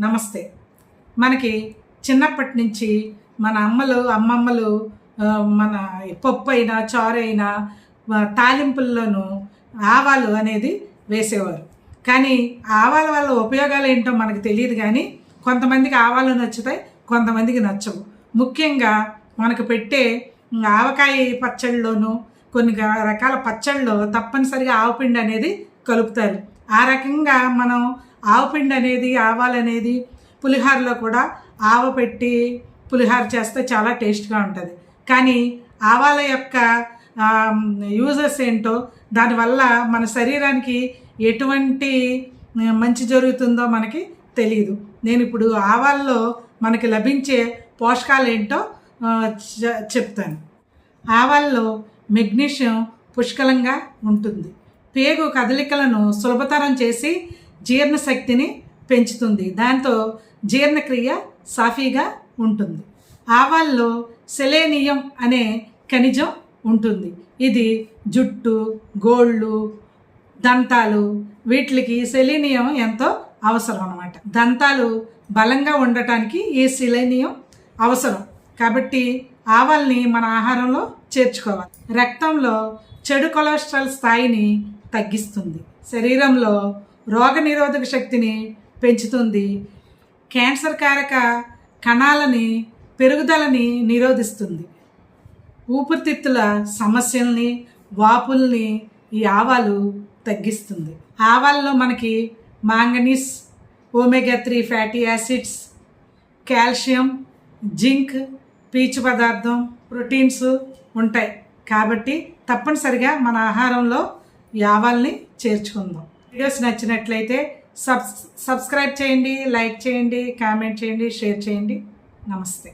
నమస్తే. మనకి చిన్నప్పటి నుంచి మన అమ్మమ్మలు మన పప్పు అయినా చారు అయినా తాలింపుల్లోనూ ఆవాలు అనేది వేసేవారు. కానీ ఆవాల వల్ల ఉపయోగాలు ఏంటో మనకు తెలియదు. కానీ కొంతమందికి ఆవాలు నచ్చుతాయి, కొంతమందికి నచ్చవు. ముఖ్యంగా మనకు పెట్టే ఆవకాయ పచ్చళ్ళలోనూ కొన్ని రకాల పచ్చళ్ళలో తప్పనిసరిగా ఆవపిండి అనేది కలుపుతారు. ఆ రకంగా మనం ఆవపిండి అనేది ఆవాలనేది పులిహోరలో కూడా ఆవ పెట్టి పులిహోర చేస్తే చాలా టేస్ట్గా ఉంటుంది. కానీ ఆవాల యొక్క యూజెస్ ఏంటో, దానివల్ల మన శరీరానికి ఎటువంటి మంచి జరుగుతుందో మనకి తెలియదు. నేను ఇప్పుడు ఆవాల్లో మనకి లభించే పోషకాలు ఏంటో చెప్తాను. ఆవాల్లో మెగ్నీషియం పుష్కలంగా ఉంటుంది. పేగు కదలికలను సులభతరం చేసి జీర్ణశక్తిని పెంచుతుంది. దాంతో జీర్ణక్రియ సాఫీగా ఉంటుంది. ఆవాల్లో సెలేనియం అనే ఖనిజం ఉంటుంది. ఇది జుట్టు, గోళ్ళు, దంతాలు వీటికి సెలీనియం ఎంతో అవసరం అన్నమాట. దంతాలు బలంగా ఉండటానికి ఈ సెలీనియం అవసరం. కాబట్టి ఆవాల్ని మన ఆహారంలో చేర్చుకోవాలి. రక్తంలో చెడు కొలెస్ట్రాల్ స్థాయిని తగ్గిస్తుంది. శరీరంలో రోగనిరోధక శక్తిని పెంచుతుంది. క్యాన్సర్ కారక కణాలని పెరుగుదలని నిరోధిస్తుంది. ఊపిరితిత్తుల సమస్యల్ని, వాపుల్ని ఈ ఆవాలు తగ్గిస్తుంది. ఆవాల్లో మనకి manganese, omega 3 fatty acids, calcium, zinc, పీచు పదార్థం, ప్రోటీన్స్ ఉంటాయి. కాబట్టి తప్పనిసరిగా మన ఆహారంలో ఈ ఆవాల్ని చేర్చుకుందాం. వీడియోస్ నచ్చినట్లయితే సబ్స్క్రైబ్ చేయండి, లైక్ చేయండి, కామెంట్ చేయండి, షేర్ చేయండి. నమస్తే.